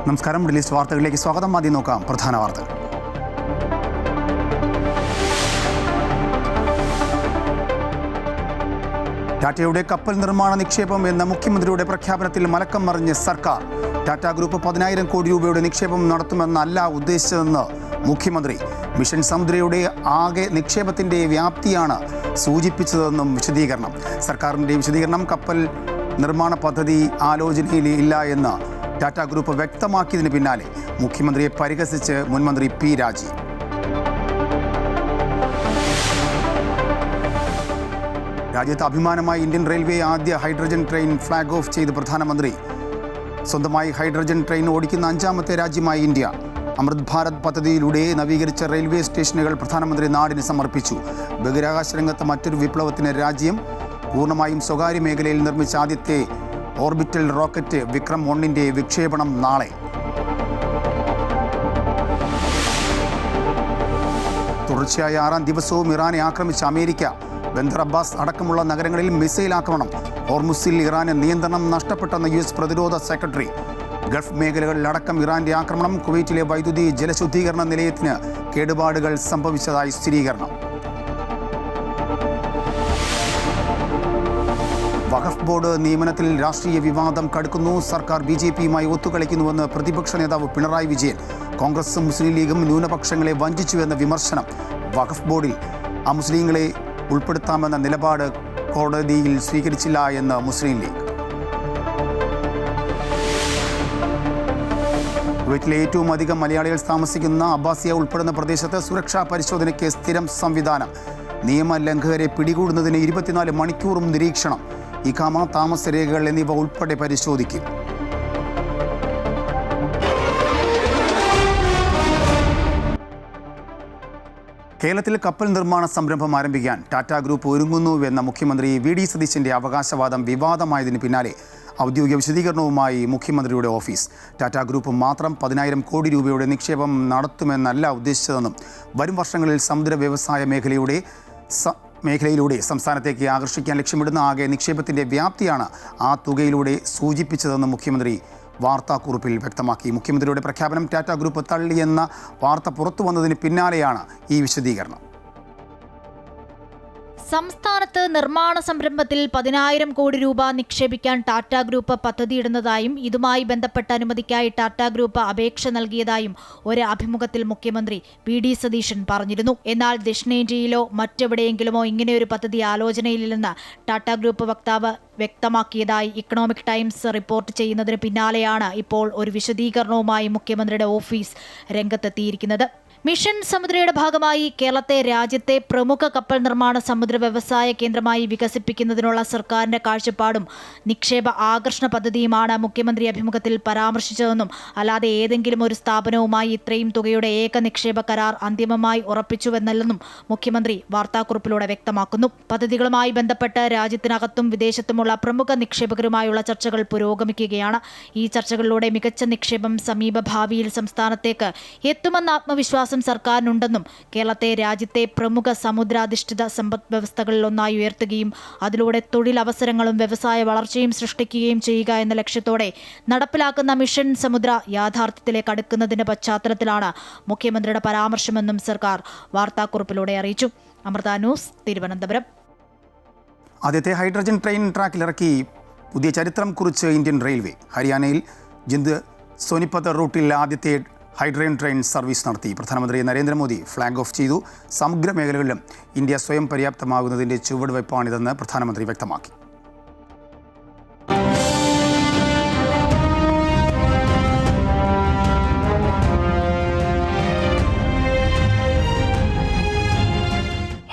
നമസ്കാരം. Middle east വാർത്തകളിലേക്ക് സ്വാഗതം. ആദ്യം നോക്കാം പ്രധാന വാർത്തകൾ. ടാറ്റയുടെ കപ്പൽ നിർമ്മാണ നിക്ഷേപം എന്ന മുഖ്യമന്ത്രിയുടെ പ്രഖ്യാപനത്തിൽ മലക്കം മറിഞ്ഞ് സർക്കാർ. ടാറ്റ ഗ്രൂപ്പ് 10,000 കോടി രൂപയുടെ നിക്ഷേപം നടത്തുമെന്നല്ല ഉദ്ദേശിച്ചതെന്ന് മുഖ്യമന്ത്രി. മിഷൻ സമുദ്രയുടെ ആകെ നിക്ഷേപത്തിൻ്റെ വ്യാപ്തിയാണ് സൂചിപ്പിച്ചതെന്നും വിശദീകരണം. സർക്കാരിൻ്റെ വിശദീകരണം കപ്പൽ നിർമ്മാണ പദ്ധതി ആലോചനയിൽ ഇല്ല എന്ന് ടാറ്റ ഗ്രൂപ്പ് വ്യക്തമാക്കിയതിന് പിന്നാലെ മുഖ്യമന്ത്രിയെ പരിഹസിച്ച് മുൻമന്ത്രി പി രാജീവ്. രാജ്യത്ത് അഭിമാനമായി ഇന്ത്യൻ റെയിൽവേ ആദ്യ ഹൈഡ്രജൻ ട്രെയിൻ ഫ്ലാഗ് ഓഫ് ചെയ്ത് പ്രധാനമന്ത്രി. സ്വന്തമായി ഹൈഡ്രജൻ ട്രെയിൻ ഓടിക്കുന്ന 5ാമത്തെ രാജ്യമായി ഇന്ത്യ. അമൃത് ഭാരത് പദ്ധതിയിലൂടെ നവീകരിച്ച റെയിൽവേ സ്റ്റേഷനുകൾ പ്രധാനമന്ത്രി നാടിന് സമർപ്പിച്ചു. ബഹിരാകാശ രംഗത്ത് മറ്റൊരു വിപ്ലവത്തിന് രാജ്യം. പൂർണ്ണമായും സ്വകാര്യ മേഖലയിൽ നിർമ്മിച്ച ആദ്യത്തെ ഓർബിറ്റൽ റോക്കറ്റ് വിക്രം 1ന്റെ വിക്ഷേപണം നാളെ. തുടർച്ചയായ 6ാം ദിവസവും ഇറാനെ ആക്രമിച്ച അമേരിക്ക. ബന്ദർ അബ്ബാസ് അടക്കമുള്ള നഗരങ്ങളിൽ മിസൈൽ ആക്രമണം. ഹോർമുസിൽ ഇറാന് നിയന്ത്രണം നഷ്ടപ്പെട്ടെന്ന് US പ്രതിരോധ സെക്രട്ടറി. ഗൾഫ് മേഖലകളിലടക്കം ഇറാന്റെ ആക്രമണം. കുവൈറ്റിലെ വൈദ്യുതി ജലശുദ്ധീകരണ നിലയത്തിന് കേടുപാടുകൾ സംഭവിച്ചതായി സ്ഥിരീകരണം. വഖഫ് ബോർഡ് നിയമനത്തിൽ രാഷ്ട്രീയ വിവാദം കടുക്കുന്നു. സർക്കാർ BJPയുമായി ഒത്തുകളിക്കുന്നുവെന്ന് പ്രതിപക്ഷ നേതാവ് പിണറായി വിജയൻ. കോൺഗ്രസും മുസ്ലിം ലീഗും ന്യൂനപക്ഷങ്ങളെ വഞ്ചിച്ചുവെന്ന വിമർശനം. വഖഫ് ബോർഡിൽ അമുസ്ലിങ്ങളെ ഉൾപ്പെടുത്താമെന്ന നിലപാട് കോടതിയിൽ സ്വീകരിച്ചില്ല എന്ന് മുസ്ലിം ലീഗ്. കുവൈറ്റിലെ ഏറ്റവും അധികം മലയാളികൾ താമസിക്കുന്ന അബ്ബാസിയ ഉൾപ്പെടുന്ന പ്രദേശത്ത് സുരക്ഷാ പരിശോധനയ്ക്ക് സ്ഥിരം സംവിധാനം. നിയമലംഘകരെ പിടികൂടുന്നതിന് 24 മണിക്കൂറും നിരീക്ഷണം. ഇഖാമ, താമസരേഖകൾ എന്നിവ ഉൾപ്പെടെ പരിശോധിക്കും. കേരളത്തിൽ കപ്പൽ നിർമ്മാണ സംരംഭം ആരംഭിക്കാൻ ടാറ്റ ഗ്രൂപ്പ് ഒരുങ്ങുന്നുവെന്ന മുഖ്യമന്ത്രി VD സതീശൻ്റെ അവകാശവാദം വിവാദമായതിന് പിന്നാലെ ഔദ്യോഗിക വിശദീകരണവുമായി മുഖ്യമന്ത്രിയുടെ ഓഫീസ്. ടാറ്റ ഗ്രൂപ്പ് മാത്രം 10,000 കോടി രൂപയുടെ നിക്ഷേപം നടത്തുമെന്നല്ല ഉദ്ദേശിച്ചതെന്നും വരും വർഷങ്ങളിൽ സമുദ്ര വ്യവസായ മേഖലയിലൂടെ സംസ്ഥാനത്തേക്ക് ആകർഷിക്കാൻ ലക്ഷ്യമിടുന്ന ആകെ നിക്ഷേപത്തിൻ്റെ വ്യാപ്തിയാണ് ആ തുകയിലൂടെ സൂചിപ്പിച്ചതെന്നും മുഖ്യമന്ത്രി വാർത്താക്കുറിപ്പിൽ വ്യക്തമാക്കി. മുഖ്യമന്ത്രിയുടെ പ്രഖ്യാപനം ടാറ്റ ഗ്രൂപ്പ് തള്ളിയെന്ന വാർത്ത പുറത്തു വന്നതിന് പിന്നാലെയാണ് ഈ വിശദീകരണം. സംസ്ഥാനത്ത് നിർമ്മാണ സംരംഭത്തിൽ 10,000 കോടി രൂപ നിക്ഷേപിക്കാൻ ടാറ്റ ഗ്രൂപ്പ് പദ്ധതിയിടുന്നതായും ഇതുമായി ബന്ധപ്പെട്ട അനുമതിക്കായി ടാറ്റ ഗ്രൂപ്പ് അപേക്ഷ നൽകിയതായും ഒരു അഭിമുഖത്തിൽ മുഖ്യമന്ത്രി VD സതീശൻ പറഞ്ഞിരുന്നു. എന്നാൽ ദക്ഷിണേന്ത്യയിലോ മറ്റെവിടെയെങ്കിലുമോ ഇങ്ങനെയൊരു പദ്ധതി ആലോചനയിലില്ലെന്ന് ടാറ്റ ഗ്രൂപ്പ് വക്താവ് വ്യക്തമാക്കിയതായി ഇക്കണോമിക് ടൈംസ് റിപ്പോർട്ട് ചെയ്യുന്നതിന് പിന്നാലെയാണ് ഇപ്പോൾ ഒരു വിശദീകരണവുമായി മുഖ്യമന്ത്രിയുടെ ഓഫീസ് രംഗത്തെത്തിയിരിക്കുന്നത്. മിഷൻ സമുദ്രയുടെ ഭാഗമായി കേരളത്തെ രാജ്യത്തെ പ്രമുഖ കപ്പൽ നിർമ്മാണ സമുദ്ര വ്യവസായ കേന്ദ്രമായി വികസിപ്പിക്കുന്നതിനുള്ള സർക്കാരിന്റെ കാഴ്ചപ്പാടും നിക്ഷേപ ആകർഷണ പദ്ധതിയുമാണ് മുഖ്യമന്ത്രി അഭിമുഖത്തിൽ പരാമർശിച്ചതെന്നും അല്ലാതെ ഏതെങ്കിലും ഒരു സ്ഥാപനവുമായി ഇത്രയും തുകയുടെ ഏക നിക്ഷേപ കരാർ അന്തിമമായി ഉറപ്പിച്ചുവെന്നല്ലെന്നും മുഖ്യമന്ത്രി വാർത്താക്കുറിപ്പിലൂടെ വ്യക്തമാക്കുന്നു. പദ്ധതികളുമായി ബന്ധപ്പെട്ട് രാജ്യത്തിനകത്തും വിദേശത്തുമുള്ള പ്രമുഖ നിക്ഷേപകരുമായുള്ള ചർച്ചകൾ പുരോഗമിക്കുകയാണ്. ഈ ചർച്ചകളിലൂടെ മികച്ച നിക്ഷേപം സമീപഭാവിയിൽ സംസ്ഥാനത്തേക്ക് എത്തുമെന്ന ആത്മവിശ്വാസം സർക്കാരിനുണ്ടെന്നും കേരളത്തെ രാജ്യത്തെ പ്രമുഖ സമുദ്രാധിഷ്ഠിത സമ്പദ് വ്യവസ്ഥകളിലൊന്നായി ഉയർത്തുകയും അതിലൂടെ തൊഴിലവസരങ്ങളും വ്യവസായ വളർച്ചയും സൃഷ്ടിക്കുകയും ചെയ്യുക എന്ന ലക്ഷ്യത്തോടെ നടപ്പിലാക്കുന്ന മിഷൻ സമുദ്ര യാഥാർത്ഥ്യത്തിലേക്ക് അടുക്കുന്നതിന്റെ പശ്ചാത്തലത്തിലാണ് മുഖ്യമന്ത്രിയുടെ പരാമർശമെന്നും സർക്കാർ വാർത്താക്കുറിപ്പിലൂടെ അറിയിച്ചു. അമൃത ന്യൂസ്, തിരുവനന്തപുരം. ആദ്യത്തെ ഹൈഡ്രജൻ ട്രെയിൻ ട്രാക്കിലിറക്കി പുതിയ ചരിത്രം കുറിച്ച് ഇന്ത്യൻ റെയിൽവേ. ഹരിയാനയിൽ ജിന്ദ് സോനിപത്ത് റൂട്ടിൽ ആദ്യത്തെ ഹൈഡ്രജൻ ട്രെയിൻ സർവീസ് നടത്തി. പ്രധാനമന്ത്രി നരേന്ദ്രമോദി ഫ്ലാഗ് ഓഫ് ചെയ്തു. സമഗ്ര മേഖലകളിലും ഇന്ത്യ സ്വയം പര്യാപ്തമാകുന്നതിൻ്റെ ചുവടുവയ്പ്പാണിതെന്ന് പ്രധാനമന്ത്രി വ്യക്തമാക്കി.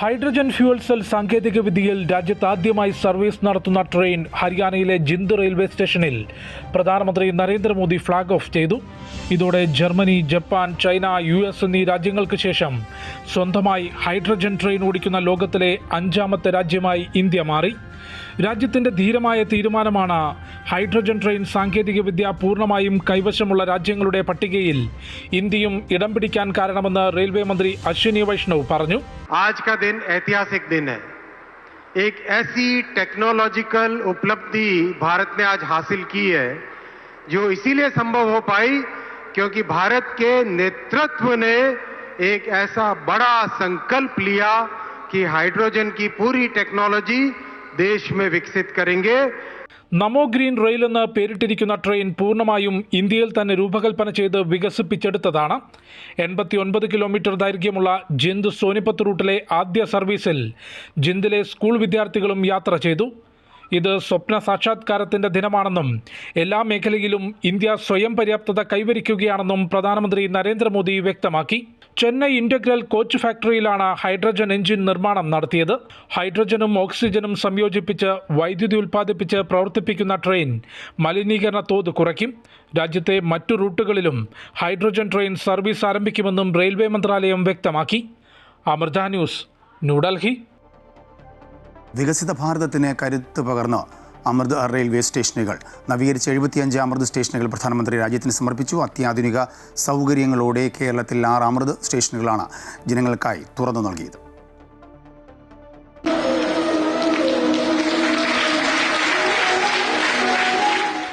ഹൈഡ്രജൻ ഫ്യൂവൽ സെൽ സാങ്കേതിക വിദ്യയിൽ രാജ്യത്ത് ആദ്യമായി സർവീസ് നടത്തുന്ന ട്രെയിൻ ഹരിയാനയിലെ ജിന്ദ് റെയിൽവേ സ്റ്റേഷനിൽ പ്രധാനമന്ത്രി നരേന്ദ്രമോദി ഫ്ലാഗ് ഓഫ് ചെയ്തു. ഇതോടെ ജർമ്മനി, ജപ്പാൻ, ചൈന, US എന്നീ രാജ്യങ്ങൾക്ക് ശേഷം സ്വന്തമായി ഹൈഡ്രജൻ ട്രെയിൻ ഓടിക്കുന്ന ലോകത്തിലെ 5ാമത്തെ രാജ്യമായി ഇന്ത്യ മാറി. രാജ്യത്തിൻ്റെ ധീരമായ തീരുമാനമാണ് ഹൈഡ്രജൻ ട്രെയിൻ സാങ്കേതികവിദ്യ പൂർണ്ണമായും കൈവശമുള്ള രാജ്യങ്ങളുടെ പട്ടികയിൽ ഇന്ത്യയും ഇടം പിടിക്കാൻ കാരണമെന്ന് റെയിൽവേ മന്ത്രി അശ്വിനി വൈഷ്ണവ് പറഞ്ഞു. आज का दिन ऐतिहासिक दिन है। एक ऐसी टेक्नोलॉजिकल उपलब्धि भारत ने आज हासिल की है जो इसीलिए संभव हो पाई क्योंकि भारत के नेतृत्व ने एक ऐसा बड़ा संकल्प लिया कि हाइड्रोजन की पूरी टेक्नोलॉजी देश में विकसित करेंगे। നമോ ഗ്രീൻ റെയിൽ എന്ന് പേരിട്ടിരിക്കുന്ന ട്രെയിൻ പൂർണ്ണമായും ഇന്ത്യയിൽ തന്നെ രൂപകൽപ്പന ചെയ്ത് വികസിപ്പിച്ചെടുത്തതാണ്. 89 കിലോമീറ്റർ ദൈർഘ്യമുള്ള ജിന്ദ് സോനിപത്ത് റൂട്ടിലെ ആദ്യ സർവീസിൽ ജിന്ദിലെ സ്കൂൾ വിദ്യാർത്ഥികളും യാത്ര ചെയ്തു. ഇത് സ്വപ്ന സാക്ഷാത്കാരത്തിൻ്റെ ദിനമാണെന്നും എല്ലാ മേഖലയിലും ഇന്ത്യ സ്വയം പര്യാപ്തത കൈവരിക്കുകയാണെന്നും പ്രധാനമന്ത്രി നരേന്ദ്രമോദി വ്യക്തമാക്കി. ചെന്നൈ ഇൻ്റഗ്രൽ കോച്ച് ഫാക്ടറിയിലാണ് ഹൈഡ്രജൻ എഞ്ചിൻ നിർമ്മാണം നടത്തിയത്. ഹൈഡ്രജനും ഓക്സിജനും സംയോജിപ്പിച്ച് വൈദ്യുതി ഉൽപ്പാദിപ്പിച്ച് പ്രവർത്തിപ്പിക്കുന്ന ട്രെയിൻ മലിനീകരണ തോത് കുറയ്ക്കും. രാജ്യത്തെ മറ്റു റൂട്ടുകളിലും ഹൈഡ്രജൻ ട്രെയിൻ സർവീസ് ആരംഭിക്കുമെന്നും റെയിൽവേ മന്ത്രാലയം വ്യക്തമാക്കി. അമൃത ന്യൂസ്, ന്യൂഡൽഹി. വികസിത ഭാരതത്തിന് കരുത്ത് പകർന്ന് അമൃത് റെയിൽവേ സ്റ്റേഷനുകൾ നവീകരിച്ച 75 അമൃത് സ്റ്റേഷനുകൾ പ്രധാനമന്ത്രി രാജ്യത്തിന് സമർപ്പിച്ചു. അത്യാധുനിക സൗകര്യങ്ങളോടെ കേരളത്തിൽ 6 അമൃത് സ്റ്റേഷനുകളാണ് ജനങ്ങൾക്കായി തുറന്നു നൽകിയത്.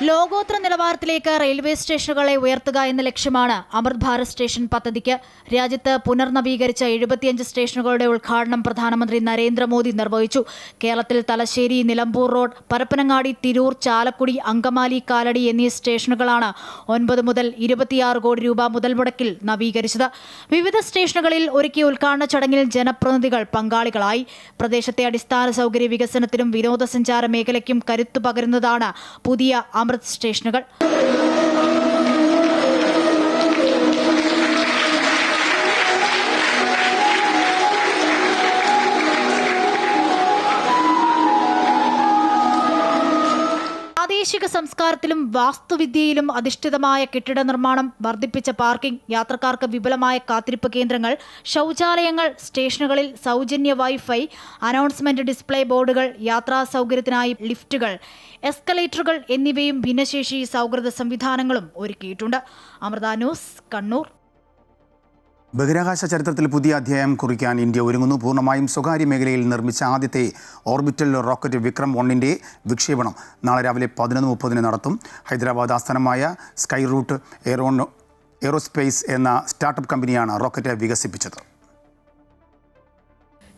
ലോകോത്തര നിലവാരത്തിലേക്ക് റെയിൽവേ സ്റ്റേഷനുകളെ ഉയർത്തുക എന്ന ലക്ഷ്യമാണ് അമൃത് ഭാരത് സ്റ്റേഷൻ പദ്ധതിക്ക്. രാജ്യത്ത് പുനർനവീകരിച്ച 75 സ്റ്റേഷനുകളുടെ ഉദ്ഘാടനം പ്രധാനമന്ത്രി നരേന്ദ്രമോദി നിർവഹിച്ചു. കേരളത്തിൽ തലശ്ശേരി, നിലമ്പൂർ റോഡ്, പരപ്പനങ്ങാടി, തിരൂർ, ചാലക്കുടി, അങ്കമാലി, കാലടി എന്നീ സ്റ്റേഷനുകളാണ് 9 മുതൽ 26 കോടി രൂപ മുതൽ മുടക്കിൽ നവീകരിച്ചത്. വിവിധ സ്റ്റേഷനുകളിൽ ഒരുക്കിയ ഉദ്ഘാടന ചടങ്ങിൽ ജനപ്രതിനിധികൾ പങ്കാളികളായി. പ്രദേശത്തെ അടിസ്ഥാന സൗകര്യ വികസനത്തിനും വിനോദസഞ്ചാര മേഖലയ്ക്കും കരുത്തു പകരുന്നതാണ് പുതിയ അമൃത് സ്റ്റേഷനുകൾ. പ്രാദേശിക സംസ്കാരത്തിലും വാസ്തുവിദ്യയിലും അധിഷ്ഠിതമായ കെട്ടിട നിർമ്മാണം, വർദ്ധിപ്പിച്ച പാർക്കിംഗ്, യാത്രക്കാർക്ക് വിപുലമായ കാത്തിരിപ്പ് കേന്ദ്രങ്ങൾ, ശൗചാലയങ്ങൾ, സ്റ്റേഷനുകളിൽ സൗജന്യ വൈഫൈ, അനൗൺസ്മെന്റ് ഡിസ്പ്ലേ ബോർഡുകൾ, യാത്രാ സൗകര്യത്തിനായി ലിഫ്റ്റുകൾ, എസ്കലേറ്ററുകൾ എന്നിവയും ഭിന്നശേഷി സൗഹൃദ സംവിധാനങ്ങളും ഒരുക്കിയിട്ടുണ്ട്. അമൃത ന്യൂസ്, കണ്ണൂർ. ബഹിരാകാശ ചരിത്രത്തിൽ പുതിയ അധ്യായം കുറിക്കാൻ ഇന്ത്യ ഒരുങ്ങുന്നു. പൂർണ്ണമായും സ്വകാര്യ മേഖലയിൽ നിർമ്മിച്ച ആദ്യത്തെ ഓർബിറ്റൽ റോക്കറ്റ് വിക്രം 1ന്റെ വിക്ഷേപണം നാളെ രാവിലെ 11:30 നടത്തും. ഹൈദരാബാദ് ആസ്ഥാനമായ സ്കൈ റൂട്ട് എയ്റോസ്പേസ് എന്ന സ്റ്റാർട്ടപ്പ് കമ്പനിയാണ് റോക്കറ്റ് വികസിപ്പിച്ചത്.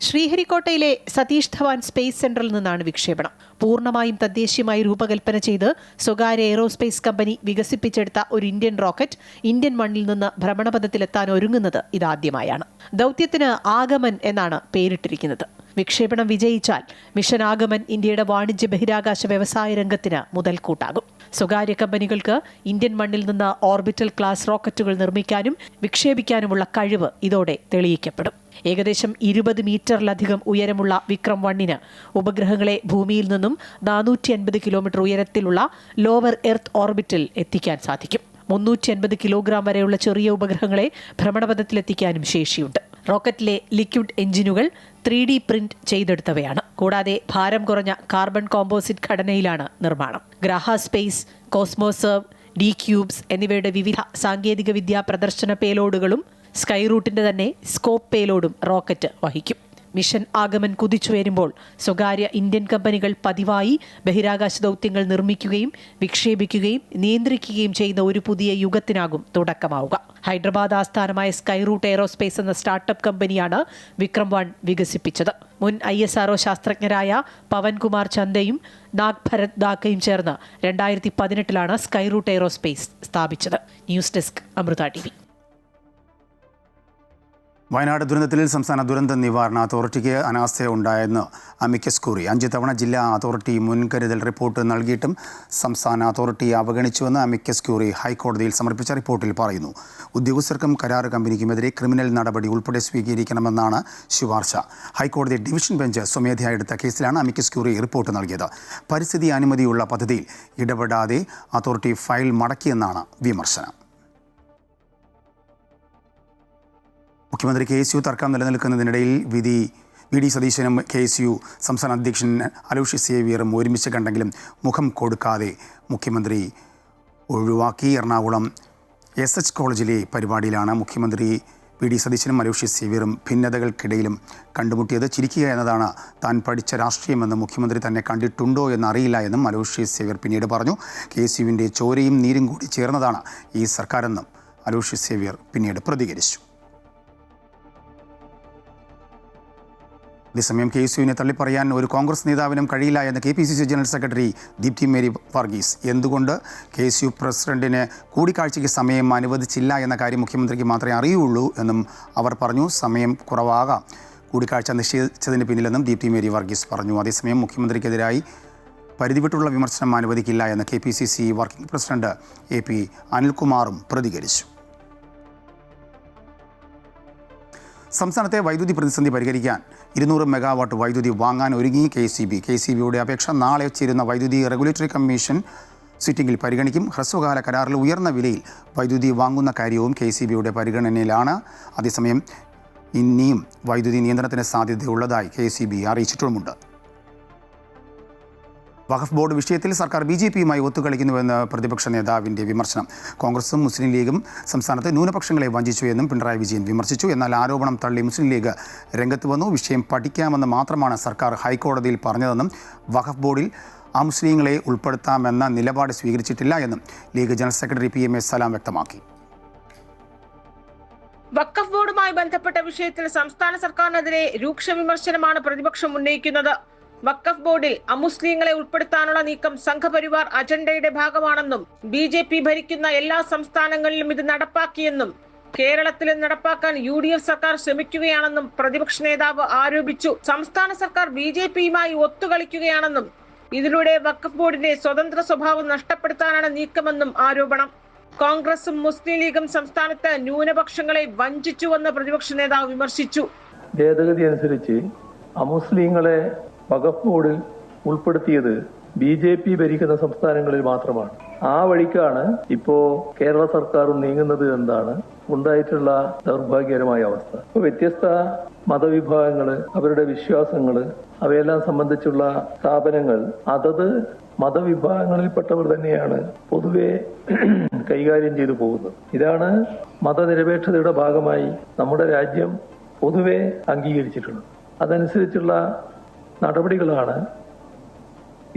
ശ്രീഹരിക്കോട്ടയിലെ സതീഷ് ധവാൻ സ്പേസ് സെന്ററിൽ നിന്നാണ് വിക്ഷേപണം. പൂർണ്ണമായും തദ്ദേശീയമായി രൂപകൽപ്പന ചെയ്ത് സ്വകാര്യ എയ്റോസ്പേസ് കമ്പനി വികസിപ്പിച്ചെടുത്ത ഒരു ഇന്ത്യൻ റോക്കറ്റ് ഇന്ത്യൻ മണ്ണിൽ നിന്ന് ഭ്രമണപഥത്തിലെത്താൻ ഒരുങ്ങുന്നത് ഇതാദ്യമായാണ്. ദൗത്യത്തിന് ആഗമൻ എന്നാണ് പേരിട്ടിരിക്കുന്നത്. വിക്ഷേപണം വിജയിച്ചാൽ മിഷൻ ആഗമൻ ഇന്ത്യയുടെ വാണിജ്യ ബഹിരാകാശ വ്യവസായ രംഗത്തിന് മുതൽക്കൂട്ടാകും. സ്വകാര്യ കമ്പനികൾക്ക് ഇന്ത്യൻ മണ്ണിൽ നിന്ന് ഓർബിറ്റൽ ക്ലാസ് റോക്കറ്റുകൾ നിർമ്മിക്കാനും വിക്ഷേപിക്കാനുമുള്ള കഴിവ് ഇതോടെ തെളിയിക്കപ്പെടും. ഏകദേശം 20 മീറ്ററിലധികം ഉയരമുള്ള വിക്രം 1ന് ഉപഗ്രഹങ്ങളെ ഭൂമിയിൽ നിന്നും 450 കിലോമീറ്റർ ഉയരത്തിലുള്ള ലോവർ എർത്ത് ഓർബിറ്റിൽ എത്തിക്കാൻ സാധിക്കും. 350 കിലോഗ്രാം വരെയുള്ള ചെറിയ ഉപഗ്രഹങ്ങളെ ഭ്രമണപഥത്തിലെത്തിക്കാനും ശേഷിയുണ്ട്. റോക്കറ്റിലെ ലിക്വിഡ് എഞ്ചിനുകൾ 3D പ്രിന്റ് ചെയ്തെടുത്തവയാണ്. കൂടാതെ ഭാരം കുറഞ്ഞ കാർബൺ കോമ്പോസിറ്റ് ഘടനയിലാണ് നിർമ്മാണം. ഗ്രാഹ സ്പേസ്, കോസ്മോസർവ്, ഡി ക്യൂബ്സ് എന്നിവയുടെ വിവിധ സാങ്കേതിക വിദ്യാ പ്രദർശന പേലോഡുകളും സ്കൈ റൂട്ടിന്റെ തന്നെ സ്കോപ്പ് പേലോഡും റോക്കറ്റ് വഹിക്കും. മിഷൻ ആഗമൻ കുതിച്ചുയരുമ്പോൾ സ്വകാര്യ ഇന്ത്യൻ കമ്പനികൾ പതിവായി ബഹിരാകാശ ദൗത്യങ്ങൾ നിർമ്മിക്കുകയും വിക്ഷേപിക്കുകയും നിയന്ത്രിക്കുകയും ചെയ്യുന്ന ഒരു പുതിയ യുഗത്തിനാകും തുടക്കമാവുക. ഹൈദരാബാദ് ആസ്ഥാനമായ സ്കൈ റൂട്ട് എയ്റോസ്പേസ് എന്ന സ്റ്റാർട്ടപ്പ് കമ്പനിയാണ് വിക്രം 1 വികസിപ്പിച്ചത്. മുൻ ISRO ശാസ്ത്രജ്ഞരായ പവൻകുമാർ ചന്ദയും നാഗ് ഭരത് ദാക്കയും ചേർന്ന് 2018 സ്കൈ റൂട്ട് എയ്റോസ്പേസ് സ്ഥാപിച്ചത്. News desk, Amrita TV. Wayanad ദുരന്തത്തിൽ സംസ്ഥാന ദുരന്ത നിവാരണ അതോറിറ്റിക്ക് അനാസ്ഥയുണ്ടായെന്ന് അമിക്കസ് ക്യൂറി. 5 തവണ ജില്ലാ അതോറിറ്റി മുൻകരുതൽ റിപ്പോർട്ട് നൽകിയിട്ടും സംസ്ഥാന അതോറിറ്റി അവഗണിച്ചുവെന്ന് അമിക്കസ് ക്യൂറി ഹൈക്കോടതിയിൽ സമർപ്പിച്ച റിപ്പോർട്ടിൽ പറയുന്നു. ഉദ്യോഗസ്ഥർക്കും കരാർ കമ്പനിക്കുമെതിരെ ക്രിമിനൽ നടപടി ഉൾപ്പെടെ സ്വീകരിക്കണമെന്നാണ് ശുപാർശ. ഹൈക്കോടതി ഡിവിഷൻ ബെഞ്ച് സ്വമേധയാ എടുത്ത കേസിലാണ് അമിക്കസ് ക്യൂറി റിപ്പോർട്ട് നൽകിയത്. പരിസ്ഥിതി അനുമതിയുള്ള പദ്ധതിയിൽ ഇടപെടാതെ അതോറിറ്റി ഫയൽ മടക്കിയെന്നാണ് വിമർശനം. മുഖ്യമന്ത്രി KSU തർക്കം നിലനിൽക്കുന്നതിനിടയിൽ വി ഡി സതീശനും KSU സംസ്ഥാന അധ്യക്ഷൻ അലോഷ്യസ് സേവ്യറും ഒരുമിച്ച് കണ്ടെങ്കിലും മുഖം കൊടുക്കാതെ മുഖ്യമന്ത്രി ഒഴിവാക്കി. എറണാകുളം SH കോളേജിലെ പരിപാടിയിലാണ് മുഖ്യമന്ത്രി വി ഡി സതീശനും അലോഷ്യസ് സേവ്യറും ഭിന്നതകൾക്കിടയിലും കണ്ടുമുട്ടിയത്. ചിരിക്കുക എന്നതാണ് താൻ പഠിച്ച രാഷ്ട്രീയമെന്ന് മുഖ്യമന്ത്രി തന്നെ കണ്ടിട്ടുണ്ടോ എന്നറിയില്ല എന്നും അലോഷ്യസ് സേവ്യർ പിന്നീട് പറഞ്ഞു. KSUവിൻ്റെ ചോരയും നീരും കൂടി ചേർന്നതാണ് ഈ സർക്കാരെന്നും അലോഷ്യസ് സേവ്യർ പിന്നീട് പ്രതികരിച്ചു. അതേസമയം KSUവിനെ തള്ളിപ്പറയാൻ ഒരു കോൺഗ്രസ് നേതാവിനും കഴിയില്ല എന്ന് KPCC general secretary Deepthi Mary Varghese. എന്തുകൊണ്ട് KSU പ്രസിഡന്റിന് കൂടിക്കാഴ്ചയ്ക്ക് സമയം അനുവദിച്ചില്ല എന്ന കാര്യം മുഖ്യമന്ത്രിക്ക് മാത്രമേ അറിയുള്ളൂ എന്നും അവർ പറഞ്ഞു. സമയം കുറവാകാം കൂടിക്കാഴ്ച നിശ്ചയിച്ചതിന് പിന്നിലെന്നും ദീപ്തി മേരി വർഗീസ് പറഞ്ഞു. അതേസമയം മുഖ്യമന്ത്രിക്കെതിരായി പരിധിവിട്ടുള്ള വിമർശനം അനുവദിക്കില്ല എന്ന് KPCC വർക്കിംഗ് പ്രസിഡന്റ് AP അനിൽകുമാറും പ്രതികരിച്ചു. സംസ്ഥാനത്തെ വൈദ്യുതി പ്രതിസന്ധി പരിഹരിക്കാൻ 200 മെഗാവാട്ട് വൈദ്യുതി വാങ്ങാൻ ഒരുങ്ങി KCB. KCBയുടെ അപേക്ഷ നാളെ ചേരുന്ന വൈദ്യുതി റെഗുലേറ്ററി കമ്മീഷൻ സിറ്റിംഗിൽ പരിഗണിക്കും. ഹ്രസ്വകാല കരാറിൽ ഉയർന്ന വിലയിൽ വൈദ്യുതി വാങ്ങുന്ന കാര്യവും KCBയുടെ പരിഗണനയിലാണ്. അതേസമയം ഇനിയും വൈദ്യുതി നിയന്ത്രണത്തിന് സാധ്യതയുള്ളതായി KCB അറിയിച്ചിട്ടുമുണ്ട്. വഖഫ് ബോർഡ് വിഷയത്തിൽ സർക്കാർ BJPയുമായി ഒത്തുകളിക്കുന്നുവെന്ന് പ്രതിപക്ഷ നേതാവിൻ്റെ വിമർശനം. കോൺഗ്രസും മുസ്ലിം ലീഗും സംസ്ഥാനത്ത് ന്യൂനപക്ഷങ്ങളെ വഞ്ചിച്ചു എന്നും പിണറായി വിജയൻ വിമർശിച്ചു. എന്നാൽ ആരോപണം തള്ളി മുസ്ലിം ലീഗ് രംഗത്ത് വന്നു. വിഷയം പഠിക്കാമെന്ന് മാത്രമാണ് സർക്കാർ ഹൈക്കോടതിയിൽ പറഞ്ഞതെന്നും വഖഫ് ബോർഡിൽ അമുസ്ലിങ്ങളെ ഉൾപ്പെടുത്താമെന്ന നിലപാട് സ്വീകരിച്ചിട്ടില്ല എന്നും ലീഗ് ജനറൽ സെക്രട്ടറി PMA സലാം വ്യക്തമാക്കി. വഖഫ് ബോർഡുമായി ബന്ധപ്പെട്ട വിഷയത്തിൽ സംസ്ഥാന സർക്കാരിനെതിരെ രൂക്ഷ വിമർശനമാണ് പ്രതിപക്ഷം ഉന്നയിക്കുന്നത്. വഖഫ് ബോർഡിൽ അമുസ്ലിങ്ങളെ ഉൾപ്പെടുത്താനുള്ള നീക്കം സംഘപരിവാർ അജണ്ടയുടെ ഭാഗമാണെന്നും BJP ഭരിക്കുന്ന എല്ലാ സംസ്ഥാനങ്ങളിലും ഇത് നടപ്പാക്കിയെന്നും കേരളത്തിലും നടപ്പാക്കാൻ UDF സർക്കാർ ശ്രമിക്കുകയാണെന്നും പ്രതിപക്ഷ നേതാവ് ആരോപിച്ചു. സംസ്ഥാന സർക്കാർ BJPയുമായി ഒത്തുകളിക്കുകയാണെന്നും ഇതിലൂടെ വഖഫ് ബോർഡിന്റെ സ്വതന്ത്ര സ്വഭാവം നഷ്ടപ്പെടുത്താനാണ് നീക്കമെന്നും ആരോപണം. കോൺഗ്രസും മുസ്ലിം ലീഗും സംസ്ഥാനത്ത് ന്യൂനപക്ഷങ്ങളെ വഞ്ചിച്ചുവെന്ന് പ്രതിപക്ഷ നേതാവ് വിമർശിച്ചു. ഭേദഗതി അനുസരിച്ച് അമുസ്ലിങ്ങളെ വഖഫ് ബോർഡിൽ ഉൾപ്പെടുത്തിയത് BJP ഭരിക്കുന്ന സംസ്ഥാനങ്ങളിൽ മാത്രമാണ്. ആ വഴിക്കാണ് ഇപ്പോ കേരള സർക്കാരും നീങ്ങുന്നത് എന്നാണ് ഉണ്ടായിട്ടുള്ള ദൗർഭാഗ്യകരമായ അവസ്ഥ. ഇപ്പൊ വ്യത്യസ്ത മതവിഭാഗങ്ങള്, അവരുടെ വിശ്വാസങ്ങള്, അവയെല്ലാം സംബന്ധിച്ചുള്ള സ്ഥാപനങ്ങൾ അതത് മതവിഭാഗങ്ങളിൽപ്പെട്ടവർ തന്നെയാണ് പൊതുവെ കൈകാര്യം ചെയ്തു പോകുന്നത്. ഇതാണ് മതനിരപേക്ഷതയുടെ ഭാഗമായി നമ്മുടെ രാജ്യം പൊതുവെ അംഗീകരിച്ചിട്ടുള്ളത്. അതനുസരിച്ചുള്ള നടപടികളാണ്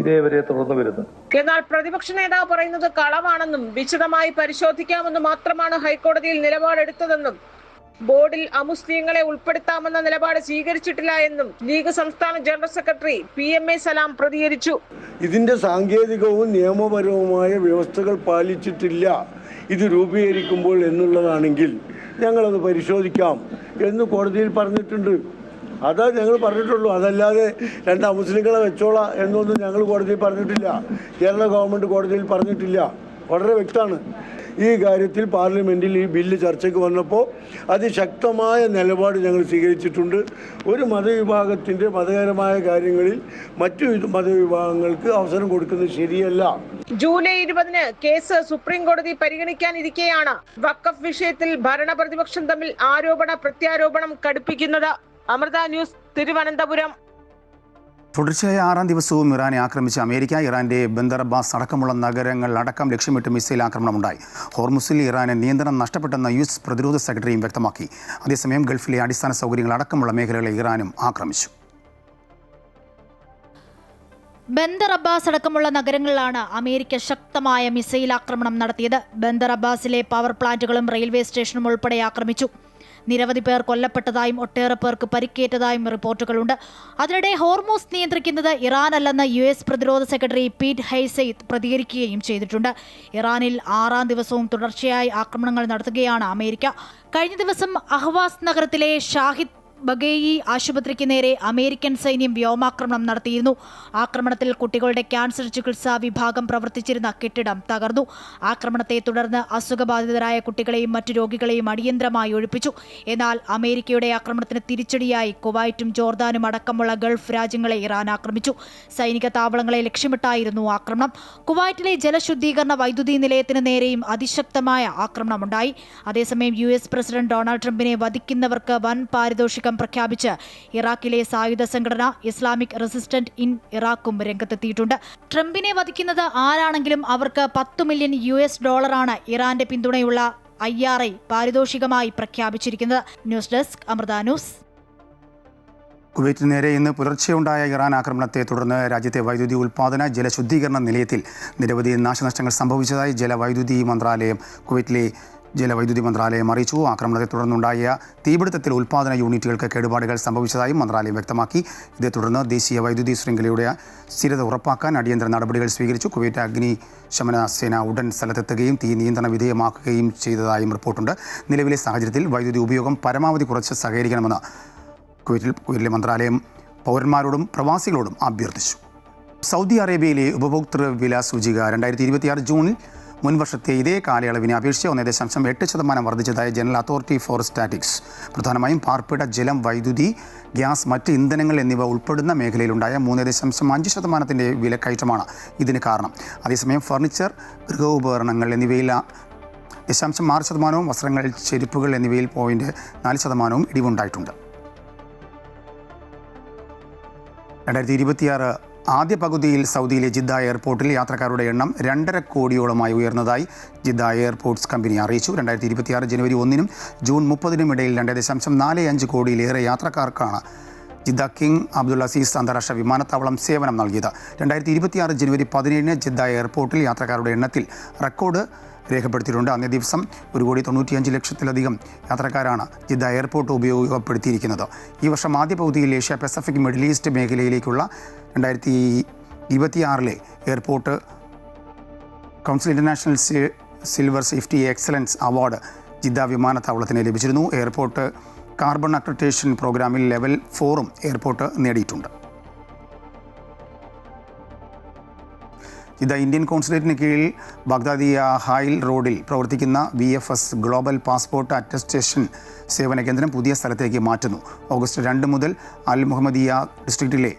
ഇതേവരെ തുടർന്നു വരുന്നത്. എന്നാൽ പ്രതിപക്ഷ നേതാവ് പറയുന്നത് കളവാണെന്നും വിശദമായി പരിശോധിക്കാമെന്ന് മാത്രമാണ് ഹൈക്കോടതിയിൽ നിലപാടെടുത്തതെന്നും ബോർഡിൽ അമുസ്ലിങ്ങളെ ഉൾപ്പെടുത്താമെന്ന നിലപാട് സ്വീകരിച്ചിട്ടില്ല എന്നും ലീഗ് സംസ്ഥാന ജനറൽ സെക്രട്ടറി PMA സലാം പ്രതികരിച്ചു. ഇതിന്റെ സാങ്കേതികവും നിയമപരവുമായ വ്യവസ്ഥകൾ പാലിച്ചിട്ടില്ല ഇത് രൂപീകരിക്കുമ്പോൾ എന്നുള്ളതാണെങ്കിൽ ഞങ്ങളത് പരിശോധിക്കാം എന്ന് കോടതിയിൽ പറഞ്ഞിട്ടുണ്ട്. അതാ ഞങ്ങൾ പറഞ്ഞിട്ടുള്ളൂ. അതല്ലാതെ 2 അമുസ്ലിങ്ങളെ വെച്ചോളാം എന്നൊന്നും ഞങ്ങൾ കോടതിയിൽ പറഞ്ഞിട്ടില്ല. കേരള ഗവൺമെൻറ് കോടതിയിൽ പറഞ്ഞിട്ടില്ല. വളരെ വ്യക്തമാണ്. ഈ കാര്യത്തിൽ പാർലമെൻറ്റിൽ ഈ ബില്ല് ചർച്ചയ്ക്ക് വന്നപ്പോൾ അതിശക്തമായ നിലപാട് ഞങ്ങൾ സ്വീകരിച്ചിട്ടുണ്ട്. ഒരു മതവിഭാഗത്തിൻ്റെ മതപരമായ കാര്യങ്ങളിൽ മറ്റു മതവിഭാഗങ്ങൾക്ക് അവസരം കൊടുക്കുന്നത് ശരിയല്ല. ജൂലൈ 20-ന് കേസ് സുപ്രീം കോടതി പരിഗണിക്കാനിരിക്കെയാണ് വഖഫ് വിഷയത്തിൽ ഭരണ പ്രതിപക്ഷം തമ്മിൽ ആരോപണ പ്രത്യാരോപണം കടുപ്പിക്കുന്നത്. അമൃത ന്യൂസ്, തിരുവനന്തപുരം. തുടർച്ചയായ 6ാം ദിവസവും ഇറാനെ ആക്രമിച്ച അമേരിക്ക. ഇറാന്റെ ബന്ദർ അബ്ബാസ് അടക്കമുള്ള നഗരങ്ങൾ അടക്കം ലക്ഷ്യമിട്ട് മിസൈൽ ആക്രമണമുണ്ടായി. ഹോർമുസിൽ ഇറാന് നിയന്ത്രണം നഷ്ടപ്പെട്ടെന്ന് US പ്രതിരോധ സെക്രട്ടറിയും വ്യക്തമാക്കി. അതേസമയം ഗൾഫിലെ അടിസ്ഥാന സൗകര്യങ്ങൾ അടക്കമുള്ള മേഖലകളെ ഇറാനും ആക്രമിച്ചു. ബന്ദർ അബ്ബാസ് അടക്കമുള്ള നഗരങ്ങളിലാണ് അമേരിക്ക ശക്തമായ മിസൈൽ ആക്രമണം നടത്തിയത്. ബന്ദർ അബ്ബാസിലെ പവർ പ്ലാന്റുകളും റെയിൽവേ സ്റ്റേഷനും ഉൾപ്പെടെ ആക്രമിച്ചു. നിരവധി പേർ കൊല്ലപ്പെട്ടതായും ഒട്ടേറെ പേർക്ക് പരിക്കേറ്റതായും റിപ്പോർട്ടുകളുണ്ട്. അതിനിടെ ഹോർമൂസ് നിയന്ത്രിക്കുന്നത് ഇറാനല്ലെന്ന് US പ്രതിരോധ സെക്രട്ടറി പീറ്റ് ഹെയ്സെയ്ത്ത് പ്രതികരിക്കുകയും ചെയ്തിട്ടുണ്ട്. ഇറാനിൽ 6ാം ദിവസവും തുടർച്ചയായി ആക്രമണങ്ങൾ നടത്തുകയാണ് അമേരിക്ക. കഴിഞ്ഞ ദിവസം അഹ്വാസ് നഗരത്തിലെ ഷാഹിദ് ബഗേയി ആശുപത്രിക്ക് നേരെ അമേരിക്കൻ സൈന്യം വ്യോമാക്രമണം നടത്തിയിരുന്നു. ആക്രമണത്തിൽ കുട്ടികളുടെ ക്യാൻസർ ചികിത്സാ വിഭാഗം പ്രവർത്തിച്ചിരുന്ന കെട്ടിടം തകർന്നു. ആക്രമണത്തെ തുടർന്ന് അസുഖബാധിതരായ കുട്ടികളെയും മറ്റു രോഗികളെയും അടിയന്തരമായി ഒഴിപ്പിച്ചു. എന്നാൽ അമേരിക്കയുടെ ആക്രമണത്തിന് തിരിച്ചടിയായി കുവൈറ്റും ജോർദാനും അടക്കമുള്ള ഗൾഫ് രാജ്യങ്ങളെ ഇറാൻ ആക്രമിച്ചു. സൈനിക താവളങ്ങളെ ലക്ഷ്യമിട്ടായിരുന്നു ആക്രമണം. കുവൈറ്റിലെ ജലശുദ്ധീകരണ വൈദ്യുതി നിലയത്തിന് നേരെയും അതിശക്തമായ ആക്രമണമുണ്ടായി. അതേസമയം US പ്രസിഡന്റ് ഡൊണാൾഡ് ട്രംപിനെ വധിക്കുന്നവർക്ക് വൻ പാരിതോഷികം പ്രഖ്യാപിച്ച് ഇറാഖിലെ സായുധ സംഘടന ഇസ്ലാമിക് റെസിസ്റ്റന്റ് ഇൻ ഇറാഖും രംഗത്തെത്തിയിട്ടുണ്ട്. ട്രംപിനെ വധിക്കുന്നത് ആരാണെങ്കിലും അവർക്ക് $10 മില്യൺ ഇറാന്റെ പിന്തുണയുള്ള IRI പാരിതോഷികമായി പ്രഖ്യാപിച്ചിരിക്കുന്നത്. News desk, Amrita news. കുവൈറ്റിന് നേരെ ഇന്ന് പുലർച്ചെയുണ്ടായ ഇറാൻ ആക്രമണത്തെ തുടർന്ന് രാജ്യത്തെ വൈദ്യുതി ഉൽപ്പാദന ജലശുദ്ധീകരണ നിലയത്തിൽ നിരവധി നാശനഷ്ടങ്ങൾ സംഭവിച്ചതായി ജലവൈദ്യുതി മന്ത്രാലയം കുവൈറ്റിലെ ജലവൈദ്യുതി മന്ത്രാലയം അറിയിച്ചു. ആക്രമണത്തെ തുടർന്നുണ്ടായ തീപിടുത്തത്തിൽ ഉൽപ്പാദന യൂണിറ്റുകൾക്ക് കേടുപാടുകൾ സംഭവിച്ചതായും മന്ത്രാലയം വ്യക്തമാക്കി. ഇതേ തുടർന്ന് ദേശീയ വൈദ്യുതി ശൃംഖലയുടെ സ്ഥിരത ഉറപ്പാക്കാൻ അടിയന്തര നടപടികൾ സ്വീകരിച്ചു. കുവൈറ്റ് അഗ്നിശമന സേന ഉടൻ സ്ഥലത്തെത്തുകയും തീ നിയന്ത്രണ വിധേയമാക്കുകയും ചെയ്തതായും റിപ്പോർട്ടുണ്ട്. നിലവിലെ സാഹചര്യത്തിൽ വൈദ്യുതി ഉപയോഗം പരമാവധി കുറച്ച് സഹകരിക്കണമെന്ന് കുവൈറ്റിലെ മന്ത്രാലയം പൗരന്മാരോടും പ്രവാസികളോടും അഭ്യർത്ഥിച്ചു. സൗദി അറേബ്യയിലെ ഉപഭോക്തൃ വില സൂചിക 2026 ജൂണിൽ മുൻവർഷത്തെ ഇതേ കാലയളവിനെ അപേക്ഷിച്ച് 1.8% വർദ്ധിച്ചതായി ജനറൽ അതോറിറ്റി ഫോർ സ്റ്റാറ്റിക്സ്. പ്രധാനമായും പാർപ്പിട, ജലം, വൈദ്യുതി, ഗ്യാസ്, മറ്റ് ഇന്ധനങ്ങൾ എന്നിവ ഉൾപ്പെടുന്ന മേഖലയിലുണ്ടായ 3.5% വിലക്കയറ്റമാണ് ഇതിന് കാരണം. അതേസമയം ഫർണിച്ചർ, ഗൃഹോപകരണങ്ങൾ എന്നിവയിൽ 0.6%, വസ്ത്രങ്ങൾ, ചെരുപ്പുകൾ എന്നിവയിൽ 0.4% ഇടിവുണ്ടായിട്ടുണ്ട്. 2026 ആദ്യ പകുതിയിൽ സൗദിയിലെ ജിദ്ദ എയർപോർട്ടിൽ യാത്രക്കാരുടെ എണ്ണം 2.5 കോടിയോളമായി ഉയർന്നതായി ജിദ്ദ എയർപോർട്ട്സ് കമ്പനി അറിയിച്ചു. 2026 ജനുവരി 1-നും ജൂൺ 30-നും ഇടയിൽ 2.45 കോടിയിലേറെ യാത്രക്കാർക്കാണ് ജിദ്ദ കിങ് അബ്ദുൽ അസീസ് അന്താരാഷ്ട്ര വിമാനത്താവളം സേവനം നൽകിയത്. 2026 ജനുവരി 17-ന് ജിദ്ദ എയർപോർട്ടിൽ യാത്രക്കാരുടെ എണ്ണത്തിൽ റെക്കോർഡ് രേഖപ്പെടുത്തിയിട്ടുണ്ട്. അന്നേ ദിവസം 1,95,00,000-ലധികം യാത്രക്കാരാണ് ജിദ്ദ എയർപോർട്ട് ഉപയോഗപ്പെടുത്തിയിരിക്കുന്നത്. ഈ വർഷം ആദ്യ പകുതിയിൽ ഏഷ്യ പസഫിക് മിഡിൽ ഈസ്റ്റ് മേഖലയിലേക്കുള്ള 2026 airport council international silver safety excellence award Jeddah വിമാനത്താവളത്തിന് ലഭിച്ചിരുന്നു. എയർപോർട്ട് കാർബൺ അക്രഡിറ്റേഷൻ പ്രോഗ്രാമിൽ ലെവൽ 4 എയർപോർട്ട് നേടിയിട്ടുണ്ട്. ജിദ്ദ ഇന്ത്യൻ കോൺസുലേറ്റിന് കീഴിൽ ബാഗ്ദാദിയ ഹൈൽ റോഡിൽ പ്രവർത്തിക്കുന്ന VFS ഗ്ലോബൽ പാസ്പോർട്ട് അറ്റസ്റ്റേഷൻ സേവന കേന്ദ്രം പുതിയ സ്ഥലത്തേക്ക് മാറ്റുന്നു. ഓഗസ്റ്റ് 2 മുതൽ അൽ മുഹമ്മദിയ ഡിസ്ട്രിക്റ്റിലെ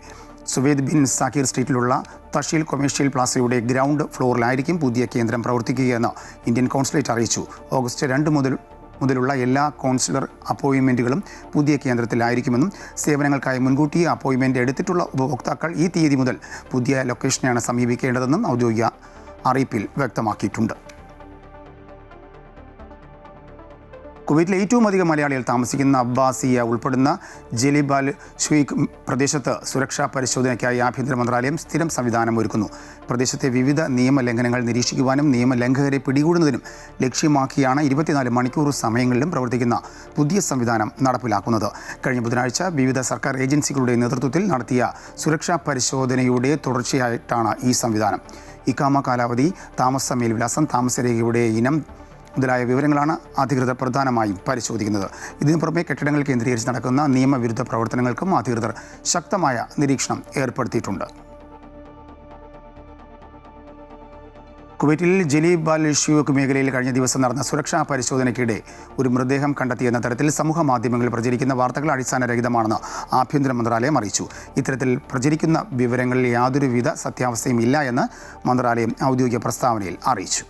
സുവേദ് ബിൻ സാക്കിർ സ്ട്രീറ്റിലുള്ള തഷീൽ കൊമേഴ്ഷ്യൽ പ്ലാസയുടെ ഗ്രൗണ്ട് ഫ്ലോറിലായിരിക്കും പുതിയ കേന്ദ്രം പ്രവർത്തിക്കുകയെന്ന് ഇന്ത്യൻ കോൺസുലേറ്റ് അറിയിച്ചു. ഓഗസ്റ്റ് 2 മുതലുള്ള എല്ലാ കോൺസുലർ അപ്പോയിൻമെൻറ്റുകളും പുതിയ കേന്ദ്രത്തിലായിരിക്കുമെന്നും സേവനങ്ങൾക്കായി മുൻകൂട്ടി അപ്പോയിൻമെൻറ്റ് എടുത്തിട്ടുള്ള ഉപഭോക്താക്കൾ ഈ തീയതി മുതൽ പുതിയ ലൊക്കേഷനെയാണ് സമീപിക്കേണ്ടതെന്നും ഔദ്യോഗിക അറിയിപ്പിൽ വ്യക്തമാക്കിയിട്ടുണ്ട്. കുവൈറ്റിലെ ഏറ്റവും അധികം മലയാളികൾ താമസിക്കുന്ന അബ്ബാസിയ ഉൾപ്പെടുന്ന ജലിബ് അൽ ഷുയ്ഖ് പ്രദേശത്ത് സുരക്ഷാ പരിശോധനയ്ക്കായി ആഭ്യന്തര മന്ത്രാലയം സ്ഥിരം സംവിധാനം ഒരുക്കുന്നു. പ്രദേശത്തെ വിവിധ നിയമലംഘനങ്ങൾ നിരീക്ഷിക്കുവാനും നിയമലംഘകരെ പിടികൂടുന്നതിനും ലക്ഷ്യമാക്കിയാണ് 24 മണിക്കൂർ സമയങ്ങളിലും പ്രവർത്തിക്കുന്ന പുതിയ സംവിധാനം നടപ്പിലാക്കുന്നത്. കഴിഞ്ഞ ബുധനാഴ്ച വിവിധ സർക്കാർ ഏജൻസികളുടെ നേതൃത്വത്തിൽ നടത്തിയ സുരക്ഷാ പരിശോധനയുടെ തുടർച്ചയായിട്ടാണ് ഈ സംവിധാനം. ഇഖാമ കാലാവധി, താമസ മേൽവിലാസം, താമസരേഖയുടെ ഇനം മുതലായ വിവരങ്ങളാണ് അധികൃതർ പ്രധാനമായും പരിശോധിക്കുന്നത്. ഇതിനു പുറമെ കെട്ടിടങ്ങൾ കേന്ദ്രീകരിച്ച് നടക്കുന്ന നിയമവിരുദ്ധ പ്രവർത്തനങ്ങൾക്കും അധികൃതർ ശക്തമായ നിരീക്ഷണം ഏർപ്പെടുത്തിയിട്ടുണ്ട്. കുവൈറ്റിൽ ജലീബ് അൽ ഷുയ്ഖ് മേഖലയിൽ കഴിഞ്ഞ ദിവസം നടന്ന സുരക്ഷാ പരിശോധനയ്ക്കിടെ ഒരു മൃതദേഹം കണ്ടെത്തിയെന്ന തരത്തിൽ സമൂഹ മാധ്യമങ്ങളിൽ പ്രചരിക്കുന്ന വാർത്തകൾ അടിസ്ഥാനരഹിതമാണെന്ന് ആഭ്യന്തര മന്ത്രാലയം അറിയിച്ചു. ഇത്തരത്തിൽ പ്രചരിക്കുന്ന വിവരങ്ങളിൽ യാതൊരുവിധ സത്യാവസ്ഥയും ഇല്ല എന്ന് മന്ത്രാലയം ഔദ്യോഗിക പ്രസ്താവനയിൽ അറിയിച്ചു.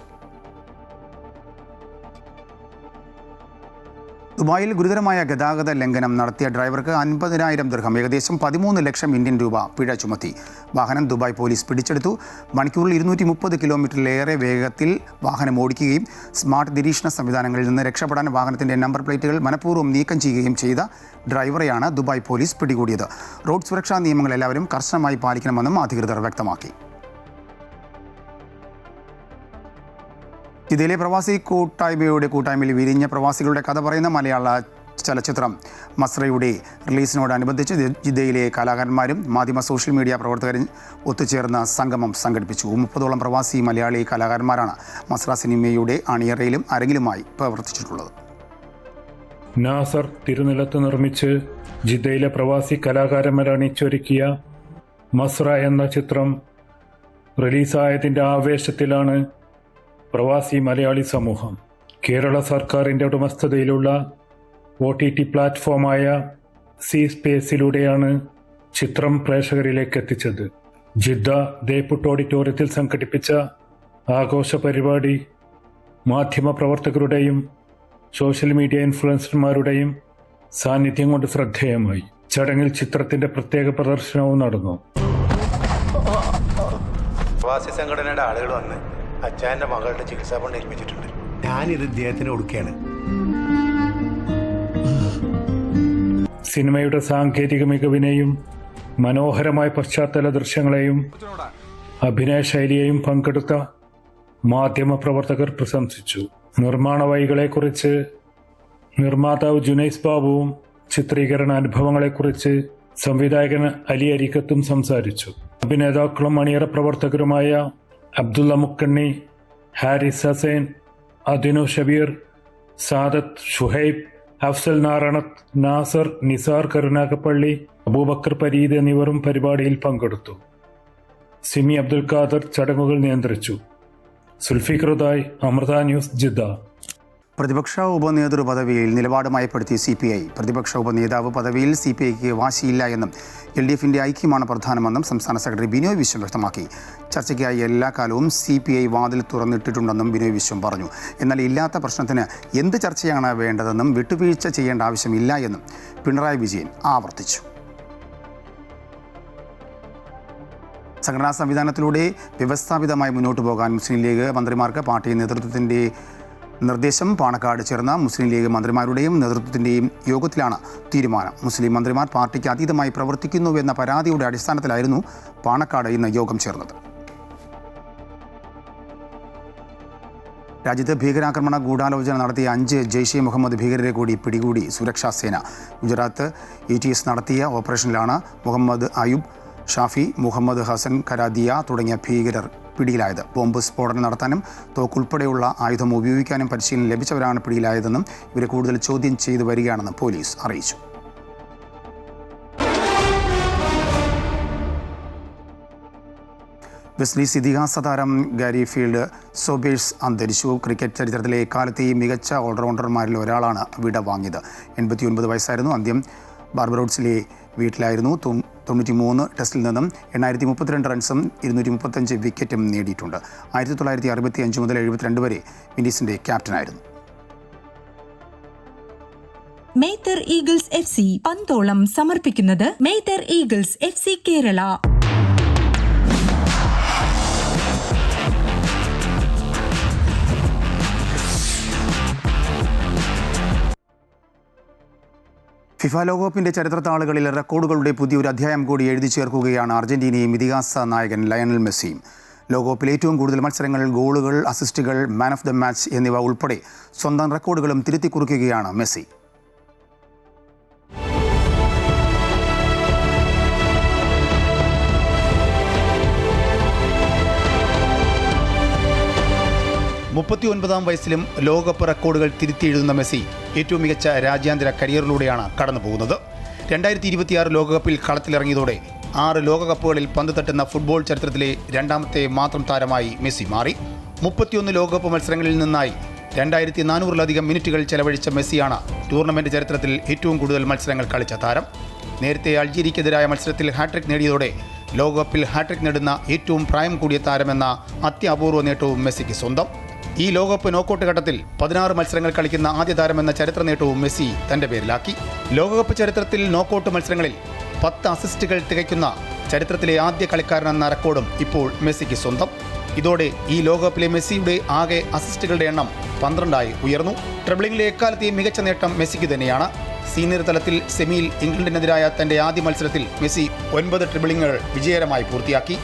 ദുബായിൽ ഗുരുതരമായ ഗതാഗത ലംഘനം നടത്തിയ ഡ്രൈവർക്ക് 50,000 ദിർഹം, ഏകദേശം 13 ലക്ഷം ഇന്ത്യൻ രൂപ പിഴ ചുമത്തി. വാഹനം ദുബായ് പോലീസ് പിടിച്ചെടുത്തു. മണിക്കൂറിൽ 230 കിലോമീറ്ററിലേറെ വേഗത്തിൽ വാഹനം ഓടിക്കുകയും സ്മാർട്ട് നിരീക്ഷണ സംവിധാനങ്ങളിൽ നിന്ന് രക്ഷപ്പെടാൻ വാഹനത്തിൻ്റെ നമ്പർ പ്ലേറ്റുകൾ മനഃപൂർവ്വം നീക്കം ചെയ്യുകയും ചെയ്ത ഡ്രൈവറെയാണ് ദുബായ് പോലീസ് പിടികൂടിയത്. റോഡ് സുരക്ഷാ നിയമങ്ങൾ എല്ലാവരും കർശനമായി പാലിക്കണമെന്നും അധികൃതർ വ്യക്തമാക്കി. ജിദ്ദയിലെ പ്രവാസി കൂട്ടായ്മയിൽ വിരിഞ്ഞ പ്രവാസികളുടെ കഥ പറയുന്ന മലയാള ചലച്ചിത്രം മസ്രയുടെ റിലീസിനോടനുബന്ധിച്ച് ജിദ്ദയിലെ കലാകാരന്മാരും മാധ്യമ സോഷ്യൽ മീഡിയ പ്രവർത്തകരും ഒത്തുചേർന്ന സംഗമം സംഘടിപ്പിച്ചു. 30ഓളം പ്രവാസി മലയാളി കലാകാരന്മാരാണ് മസ്ര സിനിമയുടെ അണിയറയിലും അരങ്ങിലുമായി പ്രവർത്തിച്ചിട്ടുള്ളത്. നാസർ തിരുനിലത്ത് നിർമ്മിച്ച് ജിദ്ദയിലെ പ്രവാസി കലാകാരന്മാർ അണിച്ചൊരുക്കിയ മസ്ര എന്ന ചിത്രം റിലീസായതിൻ്റെ ആവേശത്തിലാണ് പ്രവാസി മലയാളി സമൂഹം. കേരള സർക്കാരിൻ്റെ ഉടമസ്ഥതയിലുള്ള OTT പ്ലാറ്റ്ഫോമായ സി സ്പേസിലൂടെയാണ് ചിത്രം പ്രേക്ഷകരിലേക്ക് എത്തിച്ചത്. ജിദ്ദ ദേപ്പുട്ട് ഓഡിറ്റോറിയത്തിൽ സംഘടിപ്പിച്ച ആഘോഷ പരിപാടി മാധ്യമപ്രവർത്തകരുടെയും സോഷ്യൽ മീഡിയ ഇൻഫ്ലുവൻസർമാരുടെയും സാന്നിധ്യം കൊണ്ട് ശ്രദ്ധേയമായി. ചടങ്ങിൽ ചിത്രത്തിൻ്റെ പ്രത്യേക പ്രദർശനവും നടന്നു. പ്രവാസി സംഘടനയുടെ ആളുകൾ വന്ന് അച്ചായൻ്റെ മകളുടെ ചികിത്സാ ഫണ്ട് ഏൽപ്പിച്ചിട്ടുണ്ട്. ഞാനിത് ഇദ്ദേഹത്തിന് കൊടുക്കുകയാണ്. സിനിമയുടെ സാങ്കേതിക മികവിനെയും മനോഹരമായ പശ്ചാത്തല ദൃശ്യങ്ങളെയും അഭിനയ ശൈലിയെയും പങ്കെടുത്ത മാധ്യമ പ്രവർത്തകർ പ്രശംസിച്ചു. നിർമ്മാണ വൈകളെക്കുറിച്ച് നിർമ്മാതാവ് ജുനൈസ് ബാബുവും ചിത്രീകരണ അനുഭവങ്ങളെക്കുറിച്ച് സംവിധായകൻ അലി അരിക്കത്തും സംസാരിച്ചു. അഭിനേതാക്കളും അണിയറ പ്രവർത്തകരുമായ അബ്ദുള്ള മുക്കണ്ണി, ഹാരിസ് ഹസൈൻ, അദിനു ഷബീർ, സാദത്ത്, ഷുഹൈബ്, അഫ്സൽ നാരണത്ത്, നാസർ, നിസാർ കരുനാഗപ്പള്ളി, അബൂബക്കർ പരീദ് എന്നിവരും പരിപാടിയിൽ പങ്കെടുത്തു. സിമി അബ്ദുൽ ഖാദർ ചടങ്ങുകൾ നിയന്ത്രിച്ചു. സുൽഫിഖറുദായ്, അമൃത ന്യൂസ്, ജിദ്ദ. പ്രതിപക്ഷ ഉപനേതൃ പദവിയിൽ നിലപാട് മയപ്പെടുത്തി CPI. പ്രതിപക്ഷ ഉപനേതാവ് പദവിയിൽ CPIക്ക് വാശിയില്ല എന്നും LDFിൻ്റെ ഐക്യമാണ് പ്രധാനമെന്നും സംസ്ഥാന സെക്രട്ടറി ബിനോയ് വിശ്വം വ്യക്തമാക്കി. ചർച്ചയ്ക്കായി എല്ലാ കാലവും CPI വാതിൽ തുറന്നിട്ടിട്ടുണ്ടെന്നും ബിനോയ് വിശ്വം പറഞ്ഞു. എന്നാൽ ഇല്ലാത്ത പ്രശ്നത്തിന് എന്ത് ചർച്ചയാണ് വേണ്ടതെന്നും വിട്ടുവീഴ്ച ചെയ്യേണ്ട ആവശ്യമില്ല എന്നും പിണറായി വിജയൻ ആവർത്തിച്ചു. സംഘടനാ സംവിധാനത്തിലൂടെ വ്യവസ്ഥാപിതമായി മുന്നോട്ടു പോകാൻ മുസ്ലിം ലീഗ് മന്ത്രിമാർക്ക് പാർട്ടി നേതൃത്വത്തിൻ്റെ നിർദ്ദേശം. പാണക്കാട് ചേർന്ന മുസ്ലിം ലീഗ് മന്ത്രിമാരുടെയും നേതൃത്വത്തിൻ്റെയും യോഗത്തിലാണ് തീരുമാനം. മുസ്ലിം മന്ത്രിമാർ പാർട്ടിക്ക് അതീതമായി പ്രവർത്തിക്കുന്നുവെന്ന പരാതിയുടെ അടിസ്ഥാനത്തിലായിരുന്നു പാണക്കാട് ഇന്ന് യോഗം ചേർന്നത്. രാജ്യത്ത് ഭീകരാക്രമണ ഗൂഢാലോചന നടത്തിയ 5 ജെയ്ഷെ മുഹമ്മദ് ഭീകരരെ കൂടി പിടികൂടി സുരക്ഷാ സേന. ഗുജറാത്ത് ATS നടത്തിയ ഓപ്പറേഷനിലാണ് മുഹമ്മദ് അയൂബ്, ഷാഫി, മുഹമ്മദ് ഹസൻ കരാദിയ തുടങ്ങിയ ഭീകരർ പിടിയിലായത്. ബോംബ് സ്ഫോടനം നടത്താനും തോക്കുൾപ്പെടെയുള്ള ആയുധം ഉപയോഗിക്കാനും പരിശീലനം ലഭിച്ചവരാണ് പിടിയിലായതെന്നും ഇവരെ കൂടുതൽ ചോദ്യം ചെയ്തു വരികയാണെന്നും പോലീസ് അറിയിച്ചു. വെസ്റ്റ് ഇൻഡീസ് ഇതിഹാസ താരം ഗാരി ഫീൽഡ് സോബേഴ്സ് അന്തരിച്ചു. ക്രിക്കറ്റ് ചരിത്രത്തിലെ എക്കാലത്തെയും മികച്ച ഓൾറൗണ്ടർമാരിൽ ഒരാളാണ് വിട വാങ്ങിയത്. 89 വയസ്സായിരുന്നു. അന്ത്യം ബാർബറോഡ്സിലെ വീട്ടിലായിരുന്നു. 93 ടെസ്റ്റിൽ നിന്നും 832 റൺസും 235 വിക്കറ്റും നേടിയിട്ടുണ്ട്. 1965 മുതൽ 72 വരെ വിൻഡീസിന്റെ ക്യാപ്റ്റനായിരുന്നു. മേത്തർ ഈഗിൾസ് FC പന്തോളം സമർപ്പിക്കുന്നത് Methar Eagles FC Kerala. FIFA ലോകകപ്പിന്റെ ചരിത്രത്താളുകളിൽ റെക്കോർഡുകളുടെ പുതിയൊരു അധ്യായം കൂടി എഴുതി ചേർക്കുകയാണ് അർജന്റീനയും ഇതിഹാസ നായകൻ ലയണൽ മെസ്സിയും. ലോകകപ്പിൽ ഏറ്റവും കൂടുതൽ മത്സരങ്ങൾ, ഗോളുകൾ, അസിസ്റ്റുകൾ, മാൻ ഓഫ് ദ മാച്ച് എന്നിവ ഉൾപ്പെടെ സ്വന്തം റെക്കോർഡുകളും തിരുത്തിക്കുറിക്കുകയാണ് മെസ്സി. മുപ്പത്തിയൊൻപതാം വയസ്സിലും ലോകകപ്പ് റെക്കോർഡുകൾ തിരുത്തിയെഴുതുന്ന മെസ്സി ഏറ്റവും മികച്ച രാജ്യാന്തര കരിയറിലൂടെയാണ് കടന്നുപോകുന്നത്. 2026 ലോകകപ്പിൽ കളത്തിലിറങ്ങിയതോടെ 6 ലോകകപ്പുകളിൽ പന്ത് തട്ടുന്ന ഫുട്ബോൾ ചരിത്രത്തിലെ രണ്ടാമത്തെ മാത്രം താരമായി മെസ്സി മാറി. 31 ലോകകപ്പ് മത്സരങ്ങളിൽ നിന്നായി 2400-ലധികം മിനിറ്റുകൾ ചെലവഴിച്ച മെസ്സിയാണ് ടൂർണമെന്റ് ചരിത്രത്തിൽ ഏറ്റവും കൂടുതൽ മത്സരങ്ങൾ കളിച്ച താരം. നേരത്തെ അൾജീരിയക്കെതിരായ മത്സരത്തിൽ ഹാട്രിക് നേടിയതോടെ ലോകകപ്പിൽ ഹാട്രിക് നേടുന്ന ഏറ്റവും പ്രായം കൂടിയ താരമെന്ന അത്യപൂർവ നേട്ടവും മെസ്സിക്ക് സ്വന്തം. ഈ ലോകകപ്പ് നോക്കൌട്ട് ഘട്ടത്തിൽ 16 മത്സരങ്ങൾ കളിക്കുന്ന ആദ്യ താരമെന്ന ചരിത്ര നേട്ടവും മെസ്സി തന്റെ പേരിലാക്കി. ലോകകപ്പ് ചരിത്രത്തിൽ നോക്കൌട്ട് മത്സരങ്ങളിൽ 10 അസിസ്റ്റുകൾ തികയ്ക്കുന്ന ചരിത്രത്തിലെ ആദ്യ കളിക്കാരനെന്ന റെക്കോർഡും ഇപ്പോൾ മെസ്സിക്ക് സ്വന്തം. ഇതോടെ ഈ ലോകകപ്പിലെ മെസ്സിയുടെ ആകെ അസിസ്റ്റുകളുടെ എണ്ണം 12 ഉയർന്നു. ട്രിബിളിംഗിലെ എക്കാലത്തെയും മികച്ച നേട്ടം മെസ്സിക്ക് തന്നെയാണ്. സീനിയർ തലത്തിൽ സെമിയിൽ ഇംഗ്ലണ്ടിനെതിരായ തന്റെ ആദ്യ മത്സരത്തിൽ മെസ്സി 9 ട്രിബിളിംഗുകൾ വിജയകരമായി പൂർത്തിയാക്കി.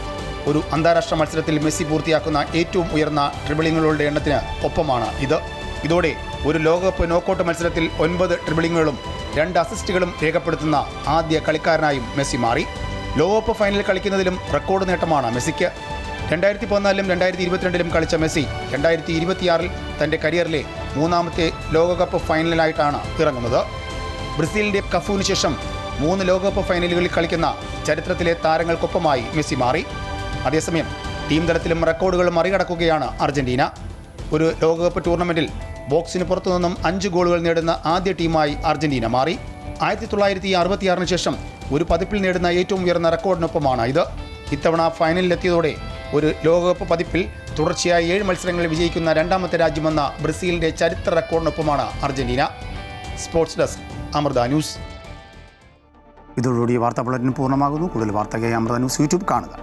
ഒരു അന്താരാഷ്ട്ര മത്സരത്തിൽ മെസ്സി പൂർത്തിയാക്കുന്ന ഏറ്റവും ഉയർന്ന ട്രിബിളിംഗുകളുടെ എണ്ണത്തിന് ഒപ്പമാണ് ഇത്. ഇതോടെ ഒരു ലോകകപ്പ് നോക്കൌട്ട് മത്സരത്തിൽ 9 ട്രിബിളിംഗുകളും 2 അസിസ്റ്റുകളും രേഖപ്പെടുത്തുന്ന ആദ്യ കളിക്കാരനായും മെസ്സി മാറി. ലോകകപ്പ് ഫൈനലിൽ കളിക്കുന്നതിലും റെക്കോർഡ് നേട്ടമാണ് മെസ്സിക്ക്. 2014-ലും 2022-ലും കളിച്ച മെസ്സി 2026-ൽ തന്റെ കരിയറിലെ 3ാമത്തെ ലോകകപ്പ് ഫൈനലിനായിട്ടാണ് ഇറങ്ങുന്നത്. ബ്രസീലിന്റെ കഫുവിന് ശേഷം 3 ലോകകപ്പ് ഫൈനലുകളിൽ കളിക്കുന്ന ചരിത്രത്തിലെ താരങ്ങൾക്കൊപ്പമായി മെസ്സി മാറി. അതേസമയം ടീം തലത്തിലും റെക്കോർഡുകൾ മറികടക്കുകയാണ് അർജന്റീന. ഒരു ലോകകപ്പ് ടൂർണമെന്റിൽ ബോക്സിന് പുറത്തുനിന്നും 5 ഗോളുകൾ നേടുന്ന ആദ്യ ടീമായി അർജന്റീന മാറി. 1966-ന് ശേഷം ഒരു പതിപ്പിൽ നേടുന്ന ഏറ്റവും ഉയർന്ന റെക്കോർഡിനൊപ്പമാണ് ഇത്. ഇത്തവണ ഫൈനലിലെത്തിയതോടെ ഒരു ലോകകപ്പ് പതിപ്പിൽ തുടർച്ചയായി 7 മത്സരങ്ങളിൽ വിജയിക്കുന്ന രണ്ടാമത്തെ രാജ്യമെന്ന ബ്രസീലിന്റെ ചരിത്ര റെക്കോർഡിനൊപ്പമാണ് Argentina. Sports desk, Amrita news. ഇതോടുകൂടി വാർത്താ ബുള്ളറ്റിൻ പൂർണ്ണമാകുന്നു. കൂടുതൽ വാർത്തയ്ക്കായി അമൃത ന്യൂസ് യൂട്യൂബ് കാണുക.